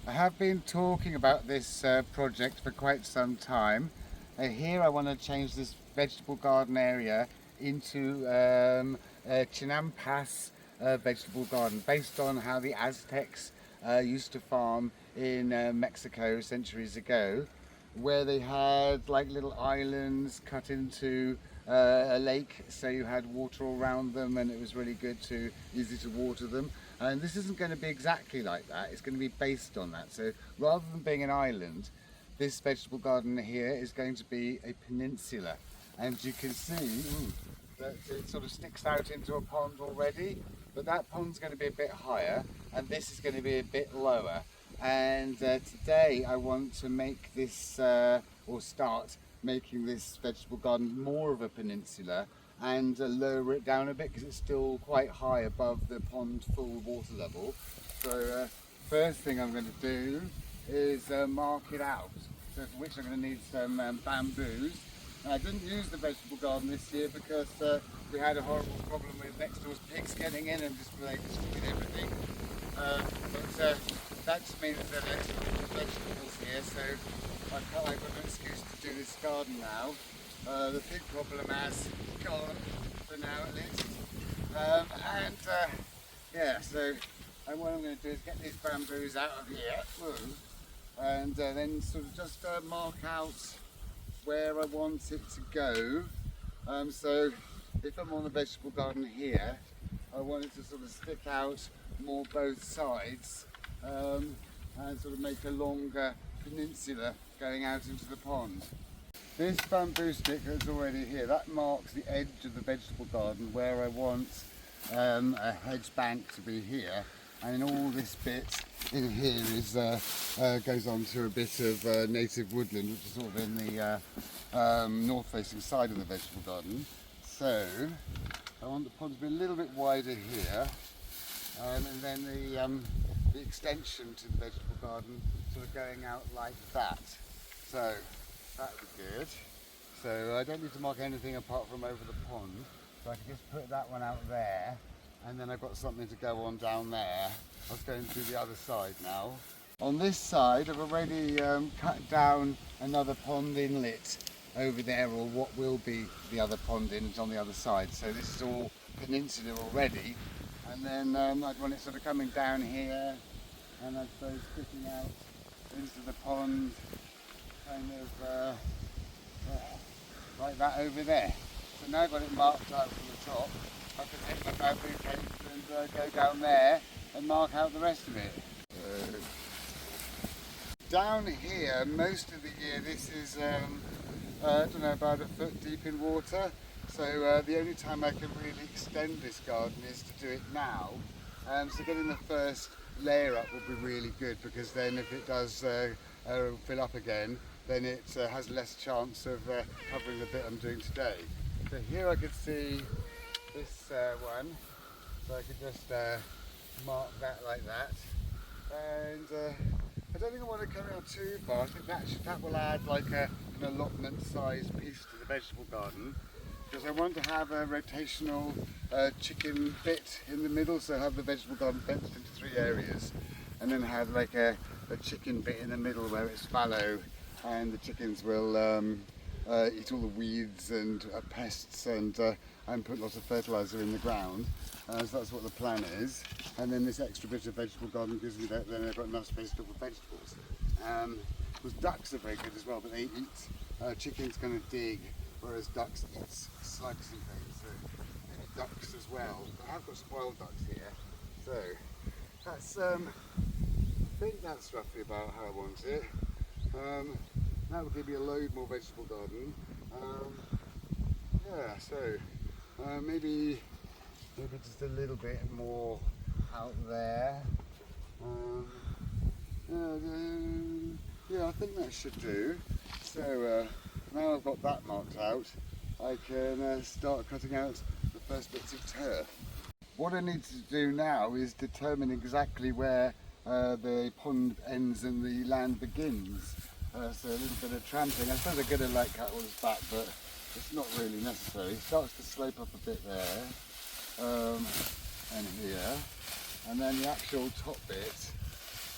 I have been talking about this project for quite some time. Here I want to change this vegetable garden area into a Chinampas vegetable garden based on how the Aztecs used to farm in Mexico centuries ago, where they had like little islands cut into a lake, so you had water all around them and it was really good to easy to water them. And this isn't going to be exactly like that, it's going to be based on that. So rather than being an island, this vegetable garden here is going to be a peninsula. And you can see that it sort of sticks out into a pond already, but that pond's going to be a bit higher and this is going to be a bit lower. And today I want to make this, or start making this vegetable garden more of a peninsula and lower it down a bit because it's still quite high above the pond full water level. So first thing I'm going to do is mark it out, so for which I'm going to need some bamboos. I didn't use the vegetable garden this year because we had a horrible problem with next door's pigs getting in and they destroyed everything. But that just means that there's vegetables here, so I've got an excuse to do this garden now. The pig problem has gone, for now at least. Yeah, so what I'm going to do is get these bamboos out of here, and then sort of just mark out where I want it to go. So if I'm on the vegetable garden here, I want it to sort of stick out more both sides and sort of make a longer peninsula going out into the pond. This bamboo stick that's already here, that marks the edge of the vegetable garden where I want a hedge bank to be here, and all this bit in here is goes on to a bit of native woodland, which is sort of in the north facing side of the vegetable garden. So I want the pond to be a little bit wider here, and then the extension to the vegetable garden sort of going out like that. So that would be good. So I don't need to mark anything apart from over the pond, so I can just put that one out there, and then I've got something to go on down there. I was going to the other side now. On this side I've already cut down another pond inlet over there, or what will be the other pond inlet on the other side. So this is all peninsula already, and then I'd want it sort of coming down here and I suppose sticking out into the pond kind of like that over there. So now I've got it marked out from the top, I can take my bamboo case and go down there and mark out the rest of it. Down here, most of the year this is I don't know, about a foot deep in water. So the only time I can really extend this garden is to do it now. So getting the first layer up will be really good, because then if it does fill up again, then it has less chance of covering the bit I'm doing today. So here I could see this one, so I could just mark that like that. And I don't think I want to carry on too far. I think that will add like an allotment size piece to the vegetable garden, because I want to have a rotational chicken bit in the middle, so have the vegetable garden fenced into 3 areas, and then have like a chicken bit in the middle where it's fallow, and the chickens will eat all the weeds and pests, and put lots of fertiliser in the ground. So that's what the plan is. And then this extra bit of vegetable garden gives me that, then I've got enough space to put vegetables. Because ducks are very good as well, but they eat, chickens kind of dig, whereas ducks eat slugs and things, so maybe ducks as well. I have got spoiled ducks here, so that's, I think that's roughly about how I want it. That will give me a load more vegetable garden. Yeah, so maybe just a little bit more out there. Yeah, I think that should do. So now I've got that marked out, I can start cutting out the first bits of turf. What I need to do now is determine exactly where the pond ends and the land begins. So a little bit of tramping. I suppose I'm going to like cut all this back, but it's not really necessary. It starts to slope up a bit there and here, and then the actual top bit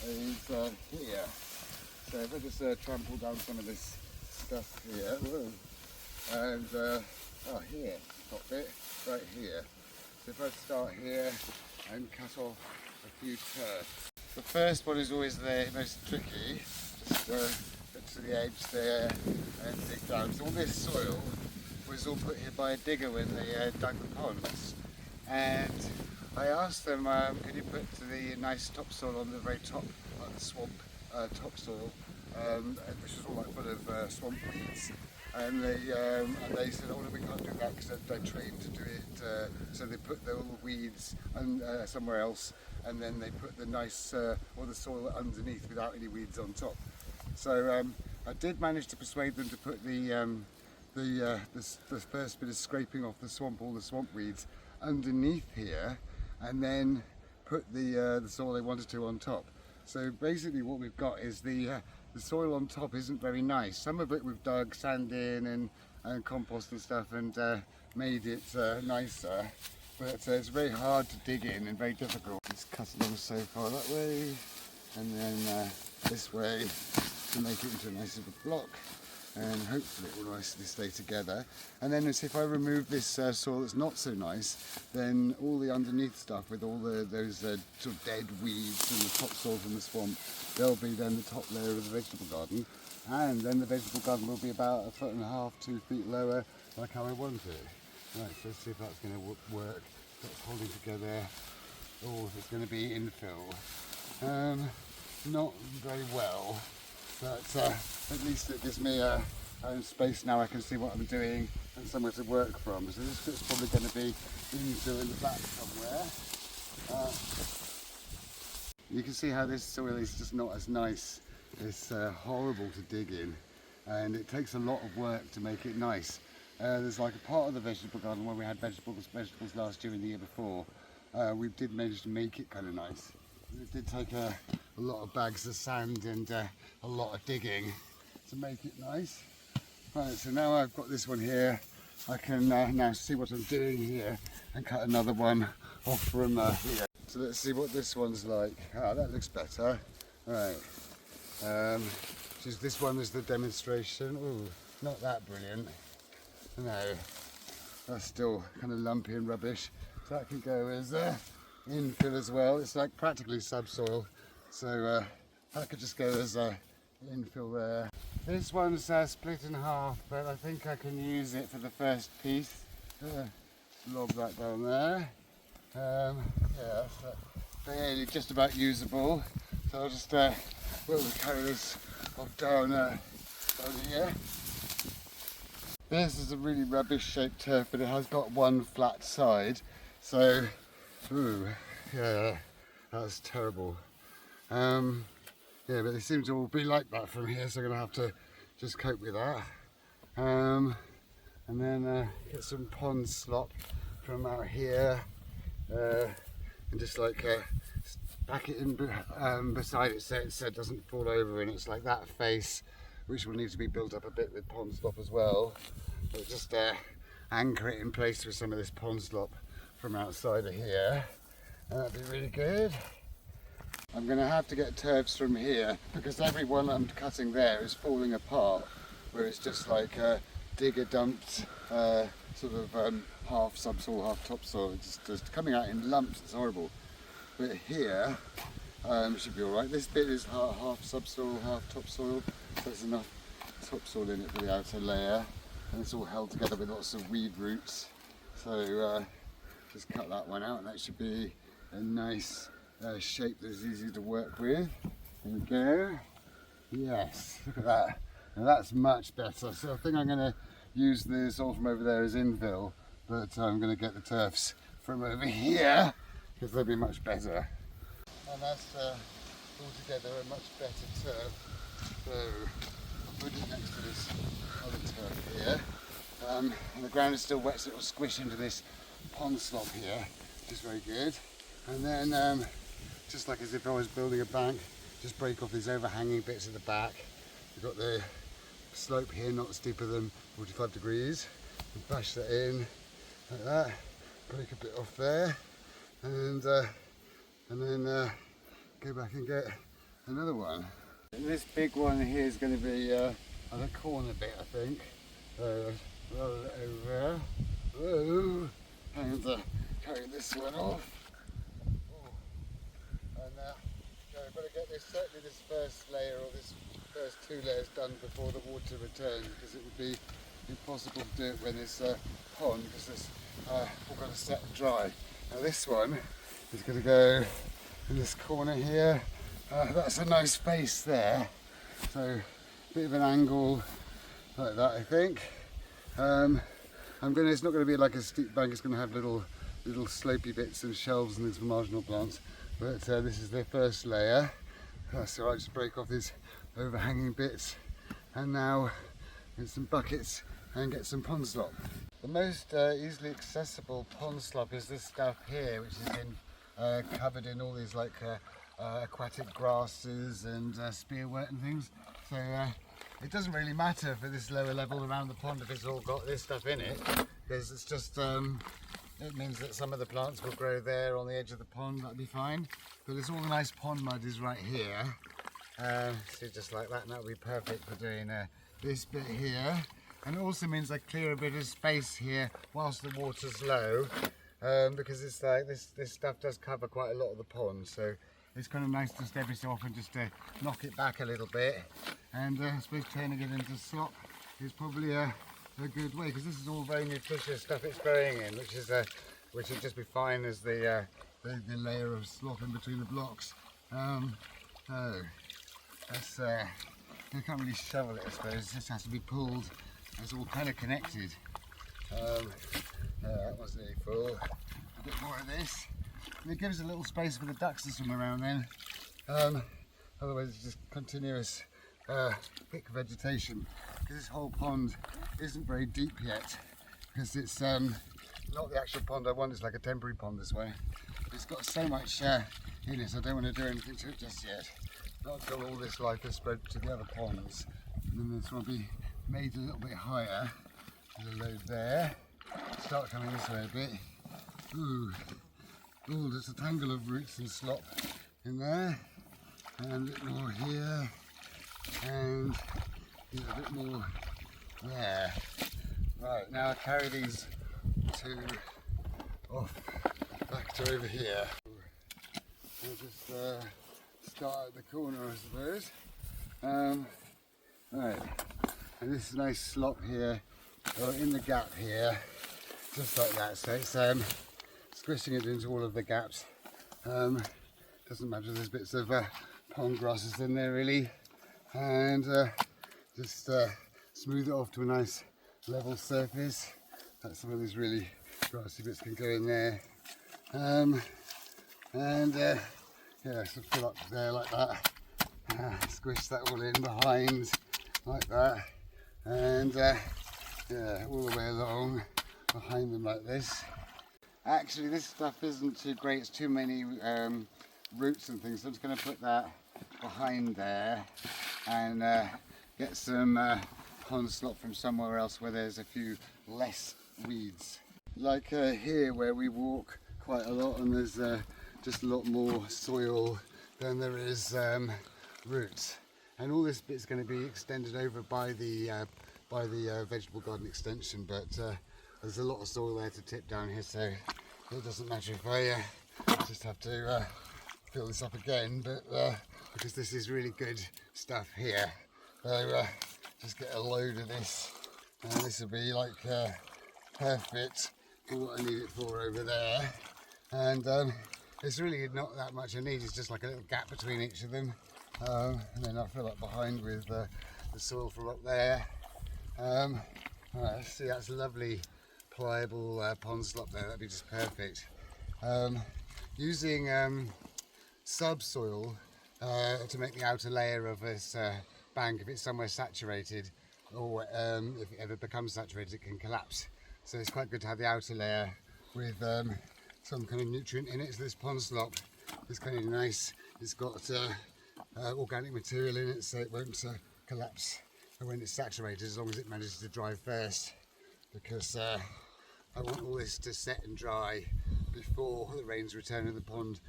is here. So if I just trample down some of this stuff here, and here, top bit, right here. So if I start here and cut off a few turfs. The first one is always the most tricky. Just get to the edge there and dig down. So all this soil was all put here by a digger when they dug the ponds. And I asked them, could you put the nice topsoil on the very top, like the swamp topsoil, which is all like full of swamp weeds. And they said, oh no, we can't do that because they're trained to do it. So they put the little weeds somewhere else, and then they put the nice or the soil underneath without any weeds on top. So I did manage to persuade them to put the first bit of scraping off the swamp, all the swamp weeds, underneath here, and then put the soil they wanted to on top. So basically what we've got is the soil on top isn't very nice. Some of it we've dug sand in and compost and stuff and made it nicer, but it's very hard to dig in and very difficult. It's cut along so far that way and then this way to make it into a nice little block, and hopefully it will nicely stay together. And then if I remove this soil that's not so nice, then all the underneath stuff with all those sort of dead weeds and the topsoil from the swamp, they'll be then the top layer of the vegetable garden, and then the vegetable garden will be about 1.5 to 2 feet lower, like how I want it. Right, so let's see if that's going to work. That's holding together, or if it's going to be infill. Not very well, but at least it gives me own space now. I can see what I'm doing and somewhere to work from. So this bit's probably going to be infill in the back somewhere. You can see how this soil is just not as nice. It's horrible to dig in, and it takes a lot of work to make it nice. There's like a part of the vegetable garden where we had vegetables last year and the year before. We did manage to make it kind of nice. It did take a lot of bags of sand and a lot of digging to make it nice. Right, so now I've got this one here, I can now see what I'm doing here and cut another one off from here. So let's see what this one's like. Ah, that looks better. Right, this one is the demonstration. Ooh, not that brilliant. No, that's still kind of lumpy and rubbish. So that can go as infill as well. It's like practically subsoil, so that could just go as infill there. This one's split in half, but I think I can use it for the first piece. Lob that down there. Yeah, that's barely just about usable. So I'll just we'll carry this off down here. This is a really rubbish shaped turf, but it has got one flat side. So, ooh, yeah, that's terrible. Yeah, but they seem to all be like that from here, so I'm going to have to just cope with that. And then get some pond slop from out here, and just like pack it in beside it so it doesn't fall over, and it's like that face, which will need to be built up a bit with pond slop as well. But just anchor it in place with some of this pond slop from outside of here, and that'd be really good. I'm going to have to get turfs from here because every one I'm cutting there is falling apart, where it's just like digger dumped sort of half subsoil, half topsoil. It's just coming out in lumps. It's horrible. But here should be all right. This bit is half subsoil, half topsoil. There's enough topsoil in it for the outer layer, and it's all held together with lots of weed roots. So just cut that one out, and that should be a nice shape that's easy to work with. There we go. Yes, look at that. Now that's much better. So I think I'm going to use the soil from over there as infill, but I'm going to get the turfs from over here because they'll be much better. And that's altogether a much better turf. So I'll put it next to this other turf here. And the ground is still wet, so it will squish into this pond slop here, which is very good. And then just like as if I was building a bank, just break off these overhanging bits at the back. We've got the slope here, not steeper than 45 degrees. And bash that in like that. Break a bit off there, and then go back and get another one. And this big one here is going to be on the corner bit, I think. Roll it over there. Whoa. And carry this one off. And I've got to get this, certainly this first layer or this first 2 layers done before the water returns, because it would be impossible to do it when it's a pond, because it's all got to set and dry. Now this one is going to go in this corner here. That's a nice face there, so a bit of an angle like that, I think. It's not going to be like a steep bank, it's going to have little slopey bits and shelves and things for marginal plants, but this is the first layer. So I just break off these overhanging bits, and now get some buckets and get some pond slop. The most easily accessible pond slop is this stuff here, which is covered in all these aquatic grasses and spearwort and things. So it doesn't really matter for this lower level around the pond if it's all got this stuff in it, because it's just it means that some of the plants will grow there on the edge of the pond. That'd be fine. But it's all the nice pond mud is right here. So just like that, and that'll be perfect for doing this bit here. And it also means I clear a bit of space here whilst the water's low, because it's like this stuff does cover quite a lot of the pond. So it's kind of nice just every so often just to knock it back a little bit, and I suppose turning it into slop is probably a good way, because this is all very nutritious stuff it's growing in, which would just be fine as the layer of slop in between the blocks. So that's you can't really shovel it, I suppose. It just has to be pulled. It's all kind of connected. That wasn't really full. A bit more of this. And it gives a little space for the ducks to swim around then. Otherwise it's just continuous thick vegetation, because this whole pond isn't very deep yet, because it's not the actual pond I want. It's like a temporary pond this way. It's got so much in it, so I don't want to do anything to it just yet. Not until all this life is spread to the other ponds. And then this will be made a little bit higher. There's a load there. Start coming this way a bit. Ooh, there's a tangle of roots and slop in there, and a bit more here, and a bit more there. Right, now I carry these 2 off back to over here. I'll just start at the corner, I suppose. Right, and this nice slop here, or in the gap here, just like that. So it's squishing it into all of the gaps. Doesn't matter, there's bits of pond grasses in there really, and just smooth it off to a nice level surface. That's some of these really grassy bits can go in there, yeah, so fill up there like that, squish that all in behind like that, and yeah, all the way along behind them like this. Actually, this stuff isn't too great, it's too many roots and things, so I'm just going to put that behind there and get some pond slop from somewhere else where there's a few less weeds. Like here where we walk quite a lot, and there's just a lot more soil than there is roots. And all this bit's going to be extended over by the vegetable garden extension, but there's a lot of soil there to tip down here, so it doesn't matter if I just have to fill this up again, but because this is really good stuff here, so just get a load of this, and this will be like perfect for what I need it for over there. And it's really not that much I need, it's just like a little gap between each of them, and then I'll fill up behind with the soil from up there. Alright, see, that's lovely pliable pond slop there, that'd be just perfect. Using subsoil to make the outer layer of this bank, if it's somewhere saturated, or if it ever becomes saturated, it can collapse. So it's quite good to have the outer layer with some kind of nutrient in it. So this pond slop is kind of nice. It's got organic material in it, so it won't collapse when it's saturated, as long as it manages to dry first, because I want all this to set and dry before the rains return and the pond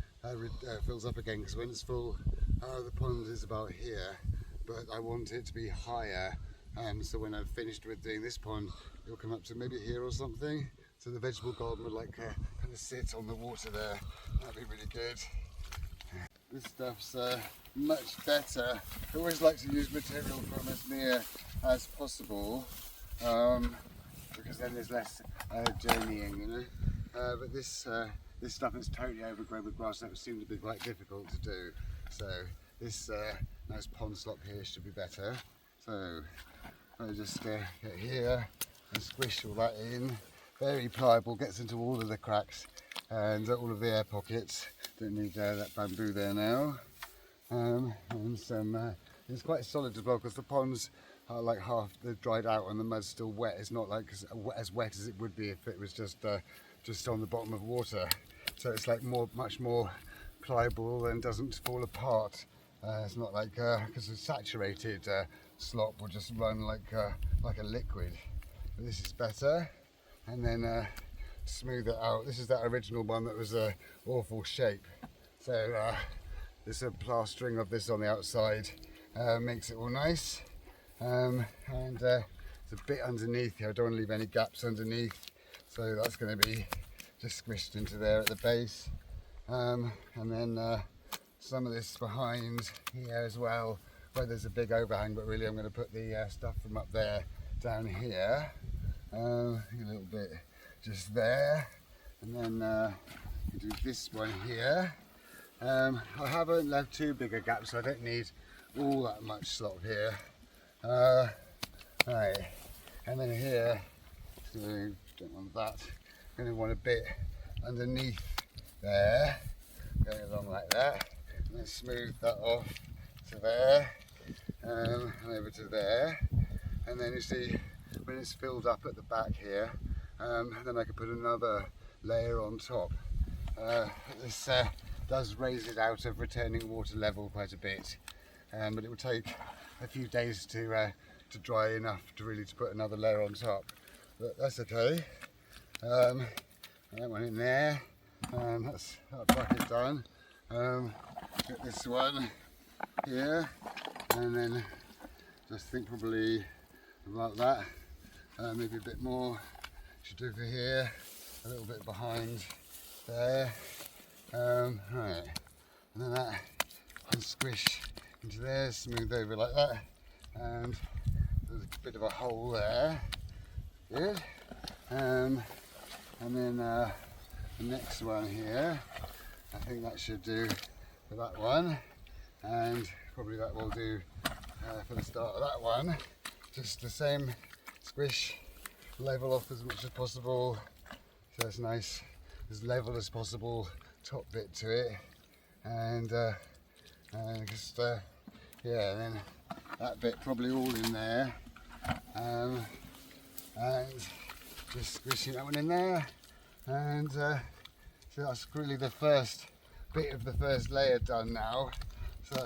fills up again, because when it's full The pond is about here, but I want it to be higher. So when I've finished with doing this pond, it'll come up to maybe here or something. So the vegetable garden would like kind of sit on the water there. That'd be really good. This stuff's much better. I always like to use material from as near as possible, because then there's less journeying, you know. But this stuff is totally overgrown with grass. That would seem to be quite difficult to do. So this nice pond slop here should be better. So I just get here and squish all that in. Very pliable, gets into all of the cracks and all of the air pockets. Don't need that bamboo there now. And some, it's quite solid as well because the ponds are like they're dried out and the mud's still wet. It's not like as wet as it would be if it was just on the bottom of water. So it's like much more pliable and doesn't fall apart. It's not like because it's saturated slop will just run like a liquid. But this is better. And then smooth it out. This is that original one that was a awful shape. So there's a plastering of this on the outside, makes it all nice. And it's a bit underneath here. I don't want to leave any gaps underneath. So that's going to be just squished into there at the base. And then some of this behind here as well, where there's a big overhang, but really I'm going to put the stuff from up there down here. A little bit just there, and then do this one here. I haven't left too big a gap, so I don't need all that much slop here. Right, and then here, so don't want that. I'm going to want a bit underneath there, going along like that, and then smooth that off to there, and over to there, and then you see when it's filled up at the back here, then I can put another layer on top. This does raise it out of returning water level quite a bit, but it will take a few days to dry enough to really put another layer on top. But that's okay. That one in there, that bucket done. Get this one here, and then just think probably about that. Maybe a bit more should do for here, a little bit behind there. Right, and then that can squish into there, smooth over like that, and there's a bit of a hole there. Good. And then the next one here, I think that should do for that one, and probably that will do for the start of that one. Just the same. Squish, level off as much as possible, so it's nice, as level as possible, top bit to it, and just yeah, and then that bit probably all in there, and just squishing that one in there, and so that's really the first bit of the first layer done now, so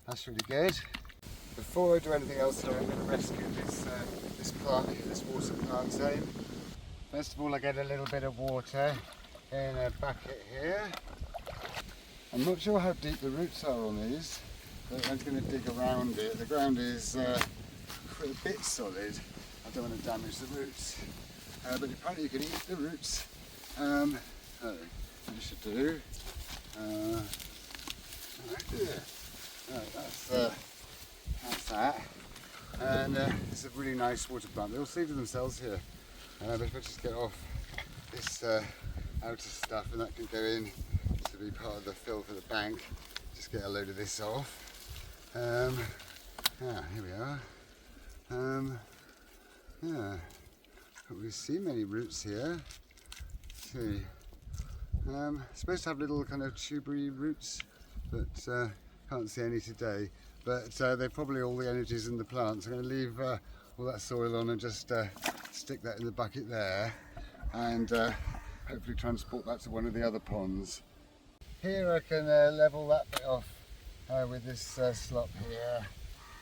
that's really good. Before I do anything else here, I'm going to rescue this plant here, this water plant zone. First of all, I get a little bit of water in a bucket here. I'm not sure how deep the roots are on these, but I'm going to dig around it. The ground is a bit solid. I don't want to damage the roots, but apparently you can eat the roots. So what you should do, that's that, and it's a really nice water plant. They'll see to themselves here, but if I just get off this outer stuff, and that can go in to be part of the fill for the bank. Just get a load of this off. Here we are. Yeah, can't really see many roots here. Let's see. Supposed to have little kind of tubery roots, but can't see any today. But they're probably all the energies in the plants. I'm going to leave all that soil on and just stick that in the bucket there, and hopefully transport that to one of the other ponds. Here I can level that bit off with this slop here.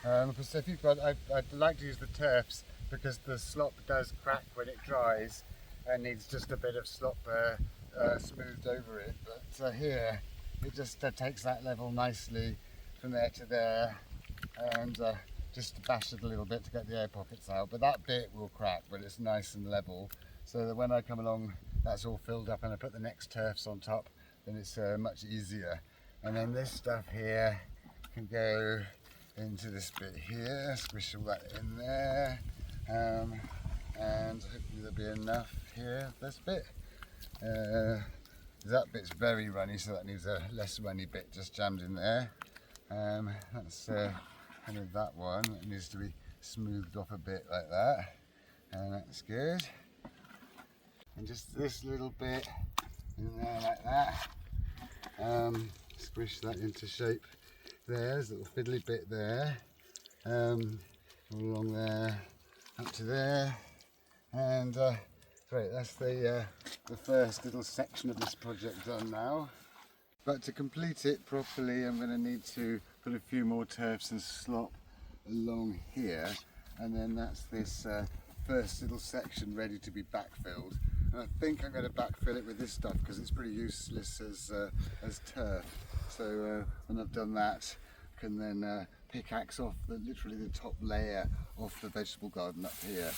Because if you've got, I'd like to use the turfs because the slop does crack when it dries and needs just a bit of slop smoothed over it. But here it just takes that level nicely from there to there, and just bash it a little bit to get the air pockets out. But that bit will crack, but it's nice and level, so that when I come along, that's all filled up, and I put the next turfs on top, then it's much easier. And then this stuff here can go into this bit here, squish all that in there, and hopefully there'll be enough here, this bit. That bit's very runny, so that needs a less runny bit just jammed in there. That's kind of that one. It needs to be smoothed off a bit like that, and that's good. And just this little bit in there like that. Squish that into shape there. There's a little fiddly bit there. Along there, up to there, and great. That's the first little section of this project done now. But to complete it properly, I'm going to need to put a few more turfs and slop along here, and then that's this first little section ready to be backfilled. And I think I'm going to backfill it with this stuff because it's pretty useless as turf. So when I've done that, I can then pickaxe off literally the top layer off the vegetable garden up here,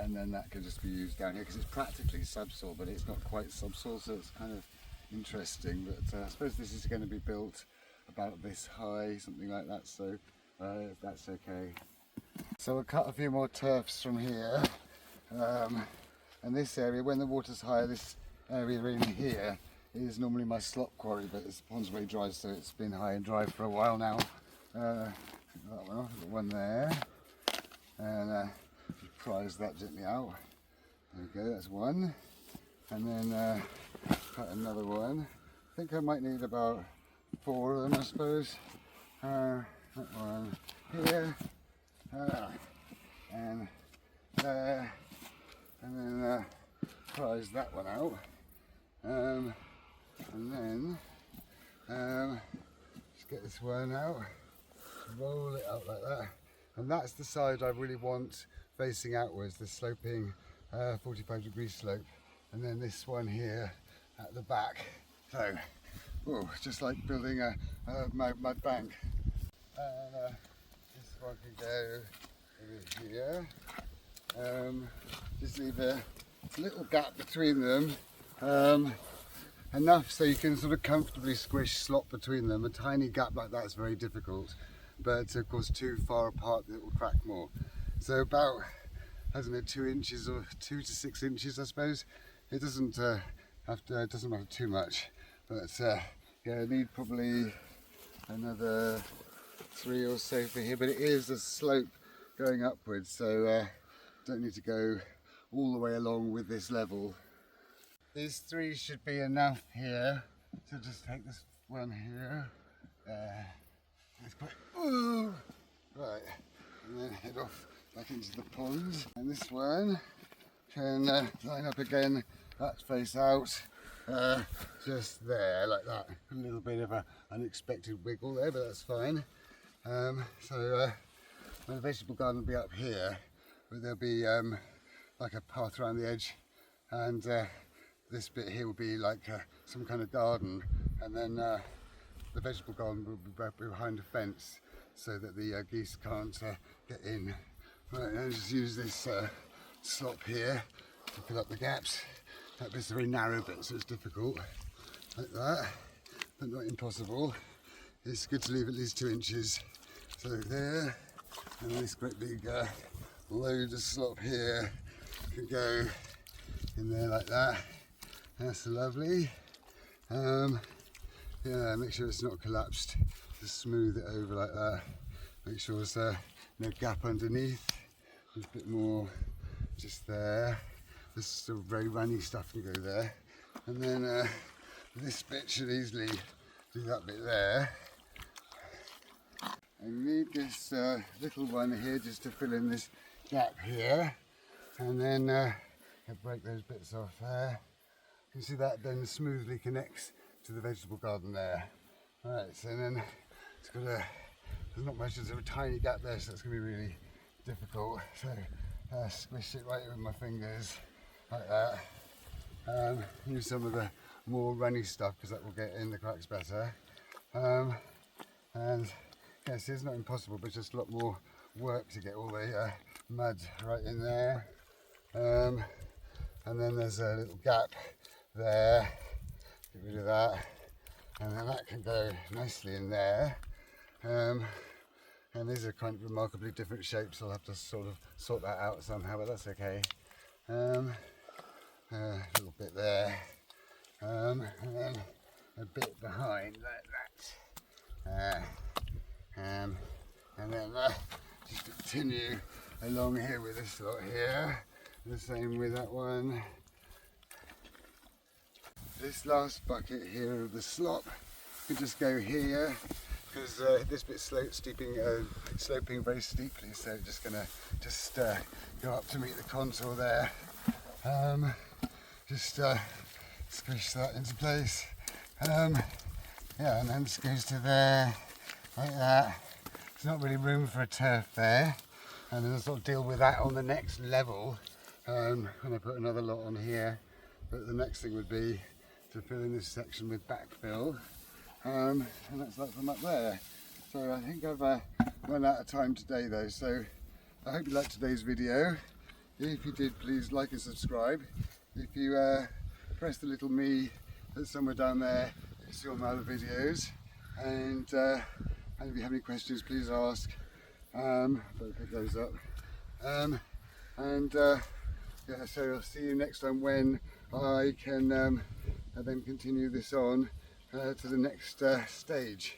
and then that can just be used down here because it's practically subsoil, but it's not quite subsoil, so it's kind of interesting. But I suppose this is going to be built about this high, something like that, so that's okay. So I'll cut a few more turfs from here, and this area, when the water's higher, this area in here is normally my slop quarry, but it's pond's very dry, so it's been high and dry for a while now. That one off, the one there, and prise that gently out. There we go, that's one. And then cut another one. I think I might need about 4 of them, I suppose. That one here, and there, and then prise that one out. And then just get this one out, roll it out like that, and that's the side I really want facing outwards, the sloping 45-degree slope, and then this one here at the back. So, just like building a mud bank. And this one can go over here. Just leave a little gap between them. Enough so you can sort of comfortably squish slop between them. A tiny gap like that is very difficult, but of course too far apart it will crack more. So about, I don't know, 2 inches or 2 to 6 inches, I suppose. It doesn't it doesn't matter too much, but yeah, I need probably another 3 or so for here. But it is a slope going upwards, so don't need to go all the way along with this level. These 3 should be enough here, so just take this one here, right, and then head off back into the pond. And this one can line up again, that face out, just there, like that. A little bit of an unexpected wiggle there, but that's fine. So my vegetable garden will be up here, but there'll be like a path around the edge, and this bit here will be like some kind of garden, and then the vegetable garden will be behind a fence so that the geese can't get in. Right, and just use this slop here to fill up the gaps. That bit's a very narrow bit, so it's difficult, like that, but not impossible. It's good to leave at least 2 inches. So there, and this great big load of slop here can go in there like that. That's lovely. Yeah, make sure it's not collapsed. Just smooth it over like that. Make sure there's no gap underneath. There's a bit more just there. This sort of very runny stuff can go there. And then this bit should easily do that bit there. I need this little one here just to fill in this gap here. And then break those bits off there. You see that then smoothly connects to the vegetable garden there. Right, so then it's got there's not much, there's a tiny gap there, so it's going to be really difficult. So squish it right with my fingers, like that. Use some of the more runny stuff because that will get in the cracks better. And And yes, it's not impossible, but just a lot more work to get all the mud right in there. And then there's a little gap there, get rid of that, and then that can go nicely in there. And these are kind of remarkably different shapes. I'll have to sort that out somehow, but that's okay. A little bit there, and then a bit behind like that. And then just continue along here with this lot here. The same with that one. This last bucket here of the slop could just go here, because this bit's sloping very steeply, so just gonna go up to meet the contour there. Squish that into place. Yeah, and then this goes to there, like that. There's not really room for a turf there, and then I'll sort of deal with that on the next level when I put another lot on here. But the next thing would be to fill in this section with backfill, and that's like from up there. So I think I've run out of time today though, so I hope you liked today's video. If you did, please like and subscribe. If you press the little me that's somewhere down there, you can see all my other videos. And if you have any questions, please ask. I'll pick those up. Yeah, so I'll see you next time when I can then continue this on to the next stage.